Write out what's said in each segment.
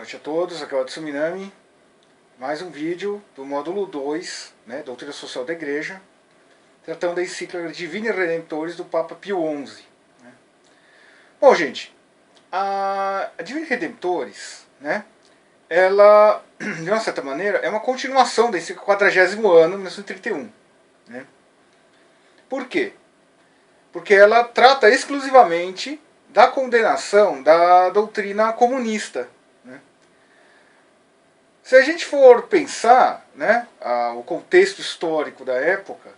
noite a todos, aqui é o Edson Minami. Mais um vídeo do módulo 2, né, Doutrina Social da Igreja, tratando da encíclica Divini Redemptoris do Papa Pio XI. Né. Bom, gente, a Divini Redemptoris, né, ela, de uma certa maneira, é uma continuação da encíclica 40º ano, 1931. Né. Por quê? Porque ela trata exclusivamente da condenação da doutrina comunista. Né? Se a gente for pensar, né, o contexto histórico da época,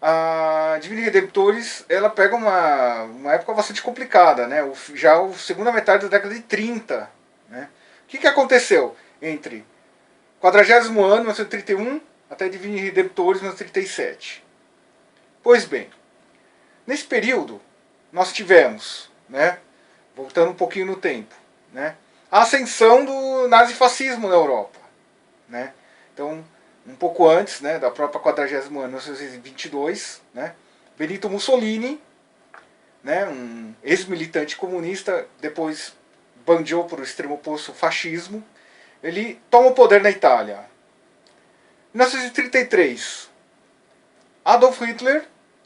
a Divini Redemptoris ela pega uma época bastante complicada, né? Já a segunda metade da década de 30. Né? O que aconteceu entre 40º ano, 1931, até Divini Redemptoris, 1937? Pois bem, nesse período, nós tivemos, né, voltando um pouquinho no tempo, né, a ascensão do nazifascismo na Europa. Né. Então, um pouco antes, né, da própria 40º ano, 1922, né, Benito Mussolini, né, um ex-militante comunista, depois bandiou para o extremo oposto o fascismo, ele toma o poder na Itália. Em 1933, Adolf Hitler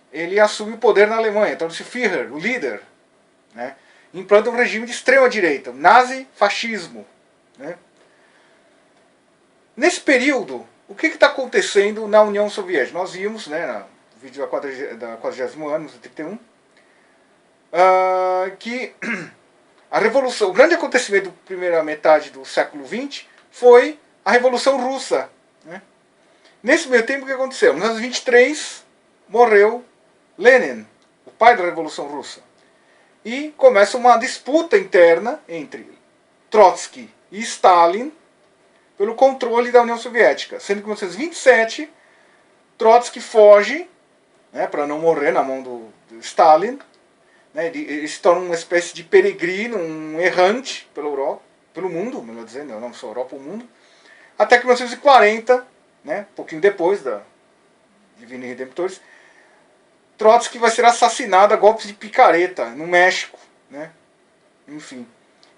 ele assume o poder na Alemanha, torna-se Führer, o líder, né? Implanta um regime de extrema-direita, nazi-fascismo. Né? Nesse período, o que está acontecendo na União Soviética? Nós vimos, né, no vídeo da 40º ano, 1931, que a Revolução, o grande acontecimento da primeira metade do século XX foi a Revolução Russa. Né? Nesse meio tempo, o que aconteceu? Em 1923, morreu Lenin, o pai da Revolução Russa. E começa uma disputa interna entre Trotsky e Stalin pelo controle da União Soviética. Sendo que em 1927, Trotsky foge, né, para não morrer na mão do Stalin. Né, ele se torna uma espécie de peregrino, um errante pela Europa, pelo mundo, melhor dizendo, não só a Europa, o mundo. Até que em 1940, né, um pouquinho depois da Divini Redemptoris, Trotsky vai ser assassinado a golpes de picareta no México. Né? Enfim,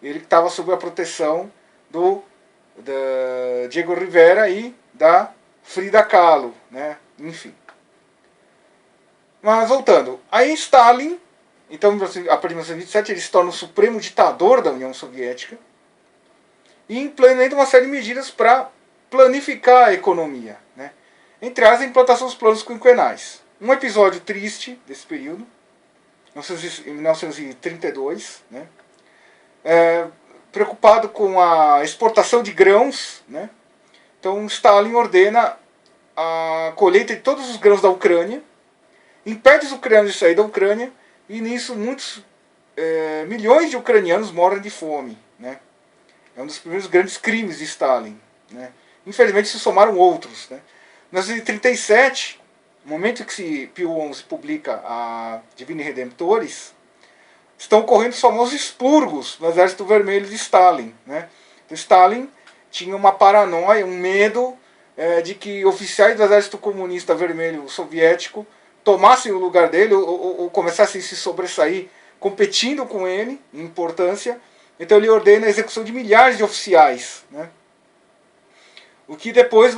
ele estava sob a proteção da Diego Rivera e da Frida Kahlo. Né? Enfim. Mas voltando, aí Stalin, então a partir de 1927, ele se torna o supremo ditador da União Soviética e implementa uma série de medidas para planificar a economia. Né? Entre as, a implantação dos planos quinquenais. Um episódio triste desse período, em 1932, né? Preocupado com a exportação de grãos, né? Então Stalin ordena a colheita de todos os grãos da Ucrânia, impede os ucranianos de sair da Ucrânia, e nisso muitos milhões de ucranianos morrem de fome. Né? É um dos primeiros grandes crimes de Stalin. Né? Infelizmente se somaram outros. Né? Em 1937, no momento que Pio XI publica a Divini Redemptoris, estão ocorrendo os famosos expurgos no Exército Vermelho de Stalin. Né? Então, Stalin tinha uma paranoia, um medo de que oficiais do Exército Comunista Vermelho Soviético tomassem o lugar dele ou começassem a se sobressair competindo com ele em importância. Então ele ordena a execução de milhares de oficiais. Né? O que depois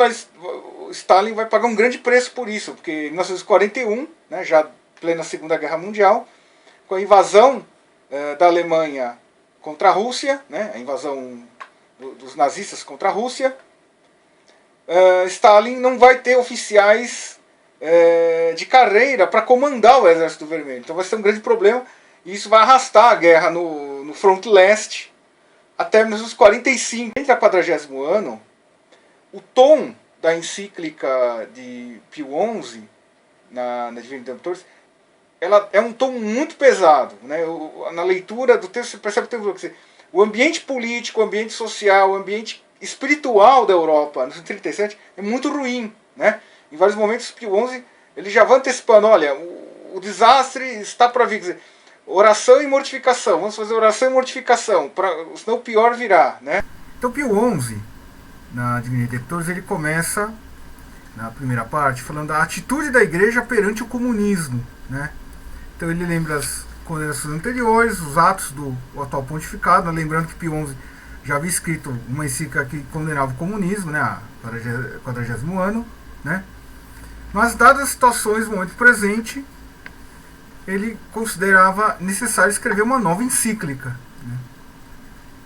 Stalin vai pagar um grande preço por isso, porque em 1941, né, já plena Segunda Guerra Mundial, com a invasão da Alemanha contra a Rússia, né, a invasão dos nazistas contra a Rússia, Stalin não vai ter oficiais de carreira para comandar o Exército Vermelho. Então vai ser um grande problema, e isso vai arrastar a guerra no fronte leste até 1945. Entre a 40º ano, o tom da encíclica de Pio XI, na Divini Redemptoris, ela é um tom muito pesado. Né? Na leitura do texto você percebe que o ambiente político, o ambiente social, o ambiente espiritual da Europa, no 1937, é muito ruim. Né? Em vários momentos, Pio XI ele já vai antecipando, olha, o desastre está para vir. Quer dizer, oração e mortificação, vamos fazer oração e mortificação, senão o pior virá. Né? Então Pio XI, na Divini Redemptoris, ele começa, na primeira parte, falando da atitude da igreja perante o comunismo. Né? Então ele lembra as condenações anteriores, os atos do atual pontificado, lembrando que Pio XI já havia escrito uma encíclica que condenava o comunismo, né, a 40º ano, né, mas dadas as situações no momento presente, ele considerava necessário escrever uma nova encíclica. Né.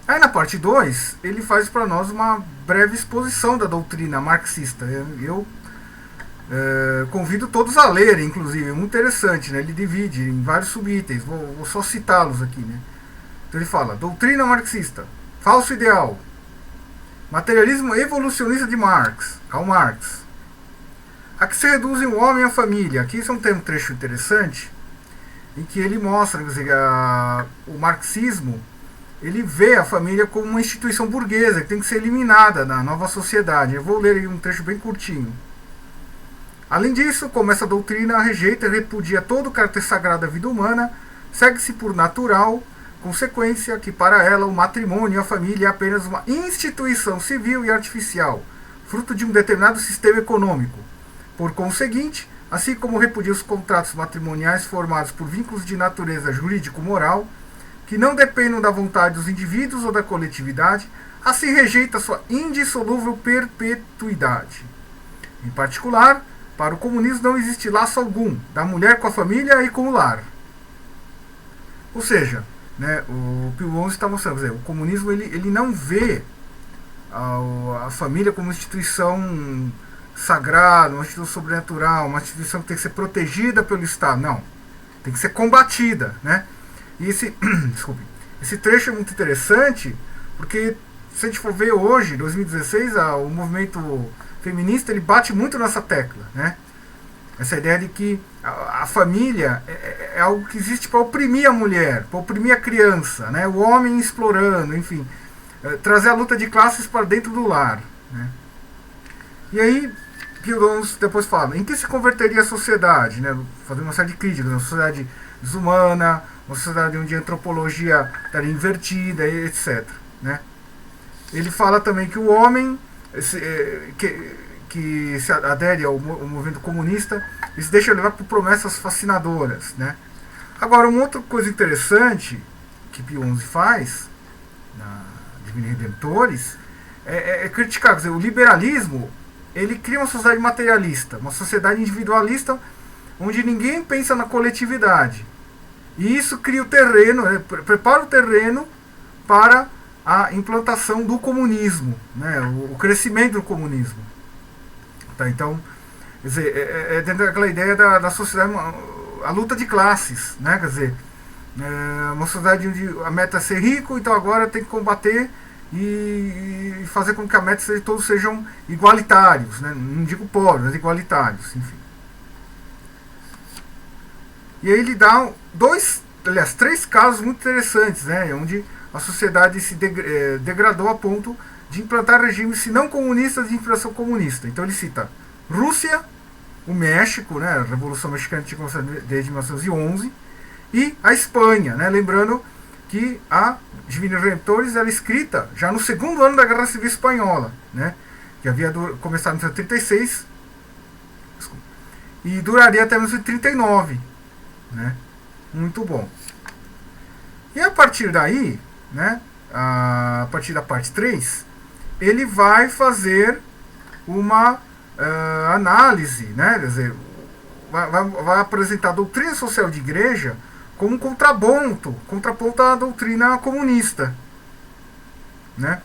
Aí na parte 2, ele faz para nós uma breve exposição da doutrina marxista. Eu convido todos a lerem, inclusive, é muito interessante, né? Ele divide em vários subitens, vou só citá-los aqui. Né? Então ele fala: doutrina marxista, falso ideal, materialismo evolucionista de Marx, Karl Marx, a que se reduzem o homem e a família. Aqui isso é um trecho interessante, em que ele mostra, quer dizer, o marxismo, ele vê a família como uma instituição burguesa que tem que ser eliminada na nova sociedade. Eu vou ler um trecho bem curtinho. Além disso, como essa doutrina rejeita e repudia todo o caráter sagrado da vida humana, segue-se por natural consequência que para ela o matrimônio e a família é apenas uma instituição civil e artificial, fruto de um determinado sistema econômico. Por conseguinte, assim como repudia os contratos matrimoniais formados por vínculos de natureza jurídico-moral, que não dependam da vontade dos indivíduos ou da coletividade, assim rejeita sua indissolúvel perpetuidade. Em particular, para o comunismo não existe laço algum da mulher com a família e com o lar. Ou seja, né, o Pio XI está mostrando, quer dizer, o comunismo ele não vê a família como uma instituição sagrada, uma instituição sobrenatural, uma instituição que tem que ser protegida pelo Estado. Não, tem que ser combatida. Né? E esse trecho é muito interessante, porque se a gente for ver hoje, 2016, o movimento feminista ele bate muito nessa tecla, né? Essa ideia de que a família é algo que existe para oprimir a mulher, para oprimir a criança, né? O homem explorando, enfim, trazer a luta de classes para dentro do lar, né? E aí Pio XI depois fala: em que se converteria a sociedade, né? Fazendo uma série de críticas, uma sociedade desumana, uma sociedade onde a antropologia estaria invertida, etc. Né? Ele fala também que o homem que se adere ao movimento comunista, ele se deixa levar por promessas fascinadoras. Né? Agora, uma outra coisa interessante que Pio XI faz, na Divini Redemptoris, é criticar. Quer dizer, o liberalismo ele cria uma sociedade materialista, uma sociedade individualista, onde ninguém pensa na coletividade. E isso cria o terreno, né, prepara o terreno para a implantação do comunismo, né, o crescimento do comunismo. Tá, então, quer dizer, dentro daquela ideia da sociedade, a luta de classes, né, quer dizer, uma sociedade onde a meta é ser rico, então agora tem que combater e fazer com que a meta seja, todos sejam igualitários, né, não digo pobres, mas igualitários, enfim. E aí ele dá três casos muito interessantes, né, onde a sociedade se degradou a ponto de implantar regimes, se não comunistas, de inspiração comunista. Então ele cita Rússia, o México, né, a Revolução Mexicana tinha começado desde 1911, e a Espanha, né, lembrando que a Divina Redemptoris era escrita já no segundo ano da Guerra Civil Espanhola, né, que havia começado em 1936 e duraria até 1939. Né? Muito bom. E a partir daí, né, a partir da parte 3, ele vai fazer uma análise, né, quer dizer, vai apresentar a doutrina social de igreja como um contraponto à doutrina comunista. Né?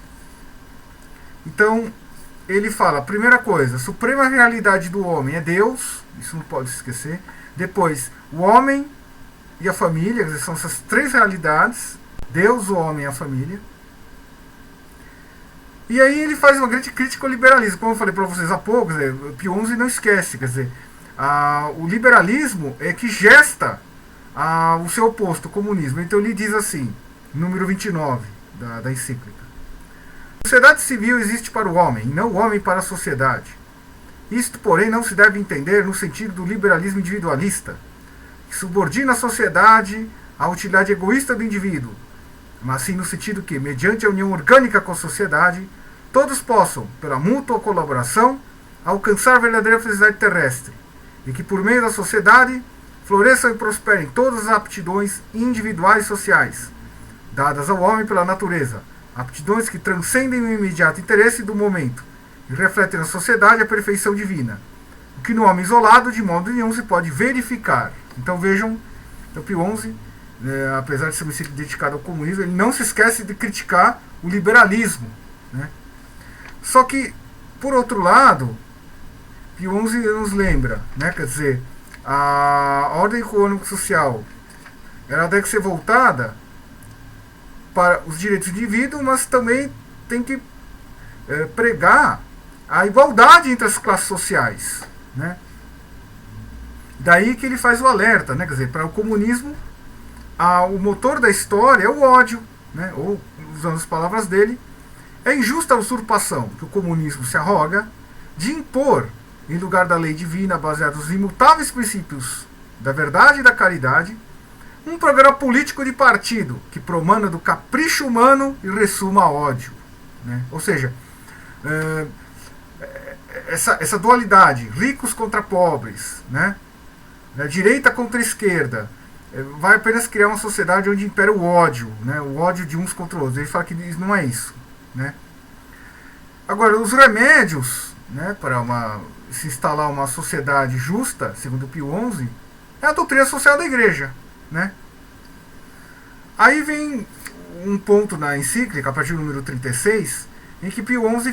Então, ele fala, primeira coisa, a suprema realidade do homem é Deus, isso não pode se esquecer. Depois, o homem e a família, quer dizer, são essas três realidades, Deus, o homem e a família. E aí ele faz uma grande crítica ao liberalismo, como eu falei para vocês há pouco, quer dizer, Pio XI não esquece, quer dizer, o liberalismo é que gesta o seu oposto, o comunismo. Então ele diz assim, número 29 da encíclica: a sociedade civil existe para o homem, e não o homem para a sociedade. Isto, porém, não se deve entender no sentido do liberalismo individualista, que subordina a sociedade à utilidade egoísta do indivíduo, mas sim no sentido que, mediante a união orgânica com a sociedade, todos possam, pela mútua colaboração, alcançar a verdadeira felicidade terrestre, e que, por meio da sociedade, floresçam e prosperem todas as aptidões individuais e sociais, dadas ao homem pela natureza, aptidões que transcendem o imediato interesse do momento e refletem na sociedade a perfeição divina, o que no homem isolado de modo nenhum se pode verificar. Então vejam, o Pio XI, apesar de ser um encíclica dedicado ao comunismo, ele não se esquece de criticar o liberalismo, né? Só que, por outro lado, Pio XI nos lembra, né, quer dizer, a ordem econômico-social ela deve ser voltada para os direitos do indivíduo, mas também tem que pregar a igualdade entre as classes sociais, né? Daí que ele faz o alerta, né? Quer dizer, para o comunismo, o motor da história é o ódio, né? Ou, usando as palavras dele, é injusta a usurpação que o comunismo se arroga de impor, em lugar da lei divina baseada nos imutáveis princípios da verdade e da caridade, um programa político de partido que promana do capricho humano e ressuma ódio, né? Ou seja, essa dualidade, ricos contra pobres, né? Direita contra esquerda, vai apenas criar uma sociedade onde impera o ódio, né? O ódio de uns contra os outros. Ele fala que não é isso, né? Agora, os remédios, né, para se instalar uma sociedade justa, segundo Pio XI, é a doutrina social da Igreja, né? Aí vem um ponto na encíclica, a partir do número 36, em que Pio XI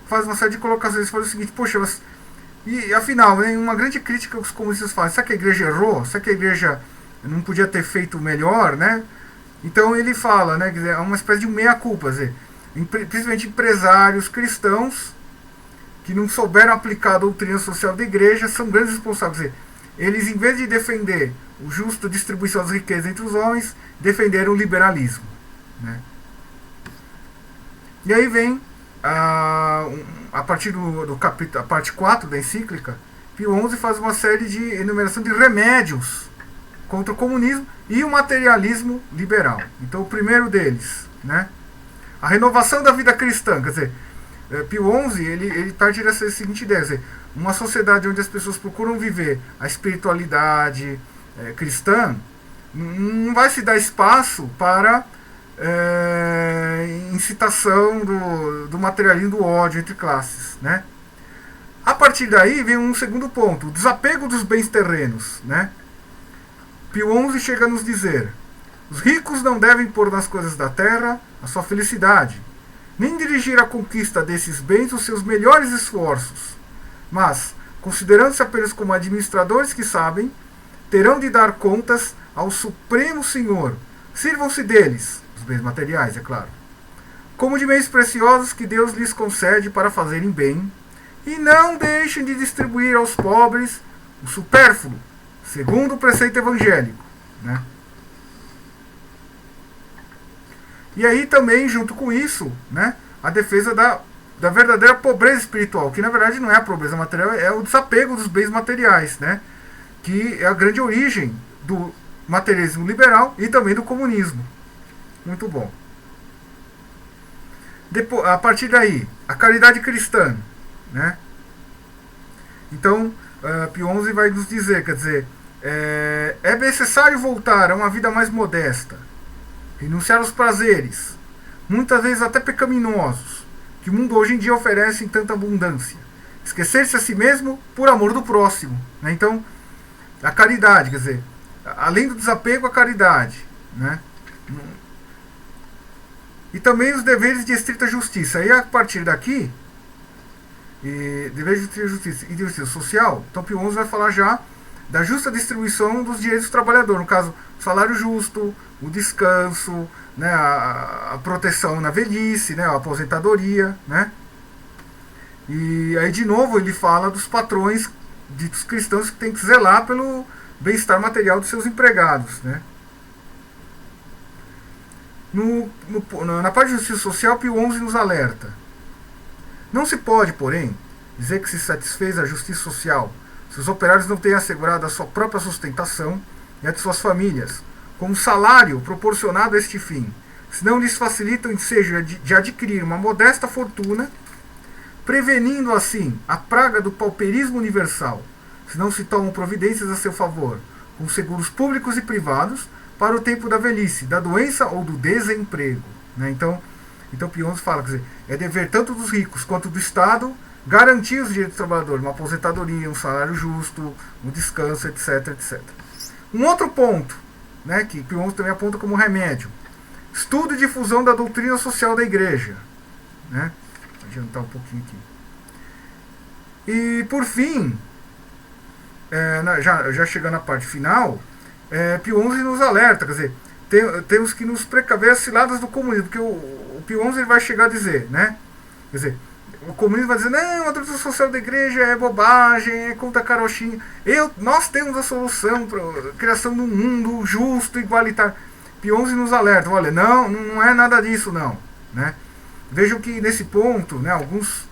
faz uma série de colocações. Ele fala o seguinte: poxa, e afinal, né, uma grande crítica que os comunistas fazem: será que a Igreja errou? Será que a Igreja não podia ter feito melhor, né? Então ele fala, né, é uma espécie de meia-culpa, principalmente empresários cristãos que não souberam aplicar a doutrina social da Igreja são grandes responsáveis. Eles, em vez de defender o justo distribuição das riquezas entre os homens, defenderam o liberalismo, né? E aí vem, a partir do capítulo, a parte 4 da encíclica, Pio XI faz uma série de enumeração de remédios contra o comunismo e o materialismo liberal. Então, o primeiro deles, né, a renovação da vida cristã. Quer dizer, Pio XI ele parte dessa seguinte ideia: quer dizer, uma sociedade onde as pessoas procuram viver a espiritualidade cristã, não vai se dar espaço para incitação do materialismo, do ódio entre classes, né? A partir daí vem um segundo ponto: o desapego dos bens terrenos, né? Pio XI chega a nos dizer: os ricos não devem pôr nas coisas da terra a sua felicidade, nem dirigir a conquista desses bens os seus melhores esforços, mas, considerando-se apenas como administradores que sabem, terão de dar contas ao Supremo Senhor. Sirvam-se deles, os bens materiais, é claro, como de bens preciosos que Deus lhes concede para fazerem bem, e não deixem de distribuir aos pobres o supérfluo, segundo o preceito evangélico, né? E aí também, junto com isso, né, a defesa da verdadeira pobreza espiritual, que na verdade não é a pobreza material, é o desapego dos bens materiais, né, que é a grande origem do materialismo liberal e também do comunismo. Muito bom. Depois, a partir daí, a caridade cristã, né? Então, Pio XI vai nos dizer, quer dizer, é necessário voltar a uma vida mais modesta, renunciar aos prazeres, muitas vezes até pecaminosos, que o mundo hoje em dia oferece em tanta abundância, esquecer-se a si mesmo por amor do próximo, né? Então, a caridade, quer dizer, além do desapego, a caridade, né? E também os deveres de estrita justiça. Aí, a partir daqui, deveres de estrita justiça e de justiça social, então Pio XI vai falar já da justa distribuição dos direitos do trabalhador, no caso, o salário justo, o descanso, né, a proteção na velhice, né, a aposentadoria, né? E aí, de novo, ele fala dos patrões ditos cristãos que têm que zelar pelo bem-estar material dos seus empregados, né? Na parte de justiça social, Pio XI nos alerta: não se pode, porém, dizer que se satisfez a justiça social se os operários não têm assegurado a sua própria sustentação e a de suas famílias, com um salário proporcionado a este fim, se não lhes facilita o ensejo de adquirir uma modesta fortuna, prevenindo assim a praga do pauperismo universal, se não se tomam providências a seu favor, com seguros públicos e privados, para o tempo da velhice, da doença ou do desemprego, né? Então, Então Pio XI fala, quer dizer, é dever tanto dos ricos quanto do Estado garantir os direitos do trabalhador, uma aposentadoria, um salário justo, um descanso, etc, etc. Um outro ponto, né, que Pio XI também aponta como remédio, estudo e difusão da doutrina social da Igreja. Né? Vou adiantar um pouquinho aqui. E por fim, já chegando à parte final, Pio XI nos alerta, quer dizer, temos que nos precaver as ciladas do comunismo, porque o Pio XI ele vai chegar a dizer, né? Quer dizer, o comunismo vai dizer, não, a doutrina social da Igreja é bobagem, é contra carochinha. Nós temos a solução para a criação de um mundo justo, igualitário. Pio XI nos alerta, olha, não é nada disso não, né? Vejam que nesse ponto, né, alguns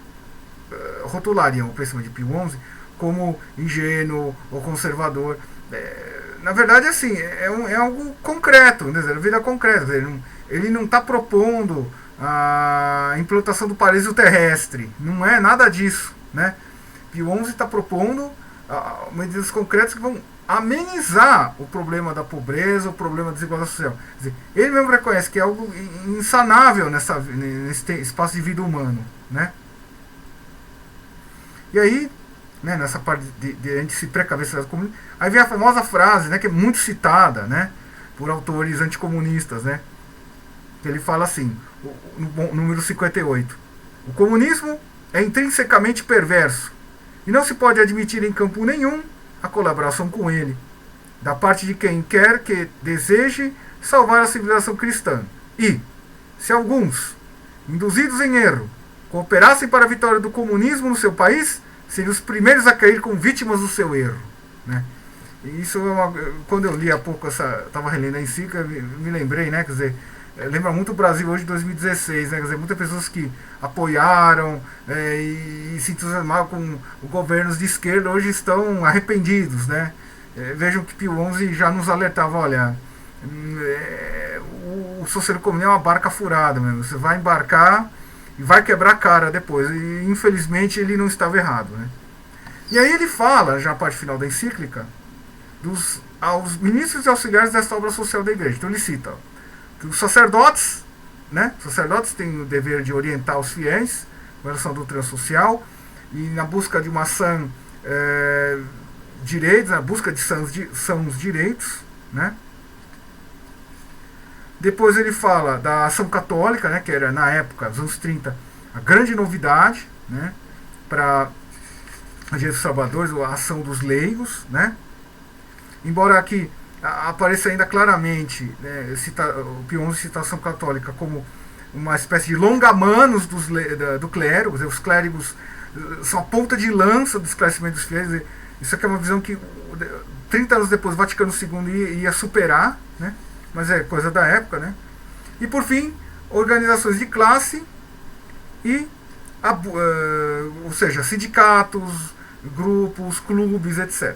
rotulariam o pensamento de Pio XI como ingênuo ou conservador. Na verdade, assim, é algo concreto, né, vida concreta. Ele não está propondo a implantação do paraíso terrestre, não é nada disso, né? Pio XI está propondo medidas concretas que vão amenizar o problema da pobreza, o problema da desigualdade social. Quer dizer, ele mesmo reconhece que é algo insanável nesse espaço de vida humano, né? E aí, né, nessa parte de a gente se precaver das comunistas, aí vem a famosa frase, né, que é muito citada, né, por autores anticomunistas, né, que ele fala assim, no número 58, o comunismo é intrinsecamente perverso e não se pode admitir em campo nenhum a colaboração com ele, da parte de quem quer que deseje salvar a civilização cristã. E, se alguns, induzidos em erro, cooperassem para a vitória do comunismo no seu país, seriam os primeiros a cair como vítimas do seu erro. Né? E isso, quando eu li há pouco, estava relendo a encíclica, me lembrei, né? Quer dizer, lembra muito o Brasil hoje de 2016, né? Quer dizer, muitas pessoas que apoiaram e se entusiasmaram com os governos de esquerda hoje estão arrependidos, né? Vejam que Pio XI já nos alertava, olha, o socialismo é uma barca furada mesmo, você vai embarcar e vai quebrar a cara depois, e infelizmente ele não estava errado, né? E aí ele fala, já a parte final da encíclica, aos ministros e auxiliares desta obra social da Igreja. Então ele cita que os sacerdotes, né, têm o dever de orientar os fiéis com relação à doutrina social e na busca de uma sã direitos, na busca de sãos direitos, né? Depois ele fala da ação católica, né, que era na época, nos anos 30, a grande novidade, né, para os direitos dos trabalhadores, a ação dos leigos, né? Embora aqui apareça ainda claramente, né, o Pio XI cita a ação católica como uma espécie de longa-manos do clero, os clérigos são a ponta de lança do esclarecimento dos fiéis. Isso aqui é uma visão que 30 anos depois o Vaticano II ia superar, né? Mas é coisa da época, né? E por fim, organizações de classe e, ou seja, sindicatos, grupos, clubes, etc.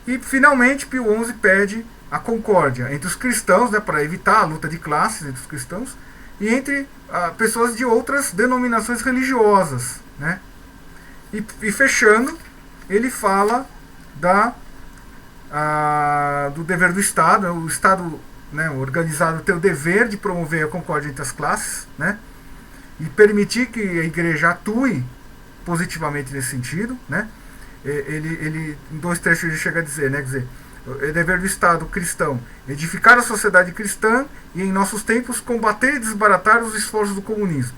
E finalmente Pio XI pede a concórdia entre os cristãos, né, para evitar a luta de classes entre os cristãos, e entre pessoas de outras denominações religiosas, né? E fechando, ele fala do dever do Estado, né? O Estado, né, organizado tem o dever de promover a concórdia entre as classes, né, e permitir que a Igreja atue positivamente nesse sentido, né. Ele em 2 trechos ele chega a dizer, né, quer dizer, é dever do Estado cristão edificar a sociedade cristã e em nossos tempos combater e desbaratar os esforços do comunismo.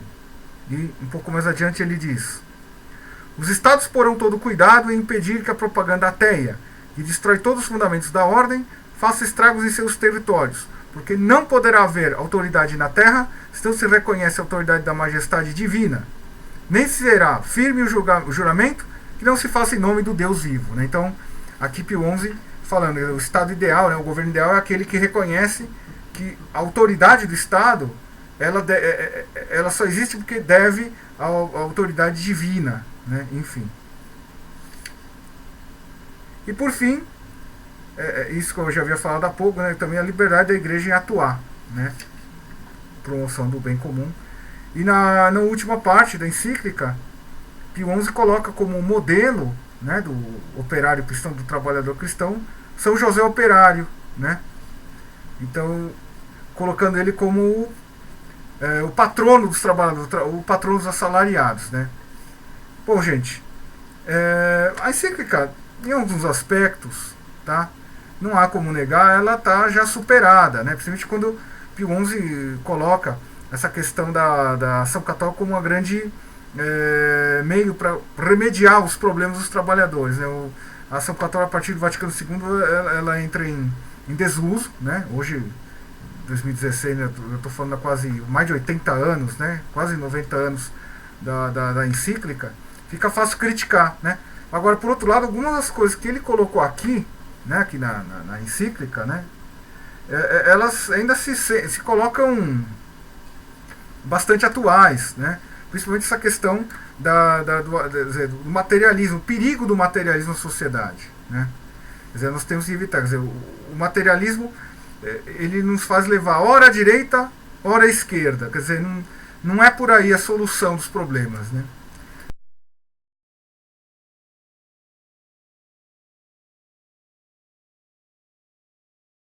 E um pouco mais adiante ele diz: os Estados porão todo cuidado em impedir que a propaganda ateia, que destrói todos os fundamentos da ordem, faça estragos em seus territórios, porque não poderá haver autoridade na terra se não se reconhece a autoridade da majestade divina, nem será firme o juramento que não se faça em nome do Deus vivo. Né? Então, aqui Pio XI falando, o Estado ideal, né, o governo ideal é aquele que reconhece que a autoridade do Estado ela só existe porque deve à autoridade divina, né? Enfim. E por fim, isso que eu já havia falado há pouco, né, também a liberdade da Igreja em atuar, né, promoção do bem comum. E na última parte da encíclica, Pio XI coloca como modelo, né, do operário cristão, do trabalhador cristão, São José Operário, né? Então, colocando ele como o patrono dos trabalhadores, o patrono dos assalariados, né? Bom, gente, a encíclica, em alguns aspectos, tá? Não há como negar, ela está já superada, né? Principalmente quando Pio XI coloca essa questão da ação católica como uma grande meio para remediar os problemas dos trabalhadores, né? A ação católica, a partir do Vaticano II, ela entra em desuso, né? Hoje, 2016, né? Eu estou falando há quase mais de 80 anos, né? Quase 90 anos da encíclica. Fica fácil criticar, né? Agora, por outro lado, algumas das coisas que ele colocou aqui, né, aqui na encíclica, né, elas ainda se colocam bastante atuais, né, principalmente essa questão do materialismo, o perigo do materialismo na sociedade, né. Quer dizer, nós temos que evitar, quer dizer, o materialismo ele nos faz levar ora à direita, ora à esquerda, quer dizer, não é por aí a solução dos problemas, né.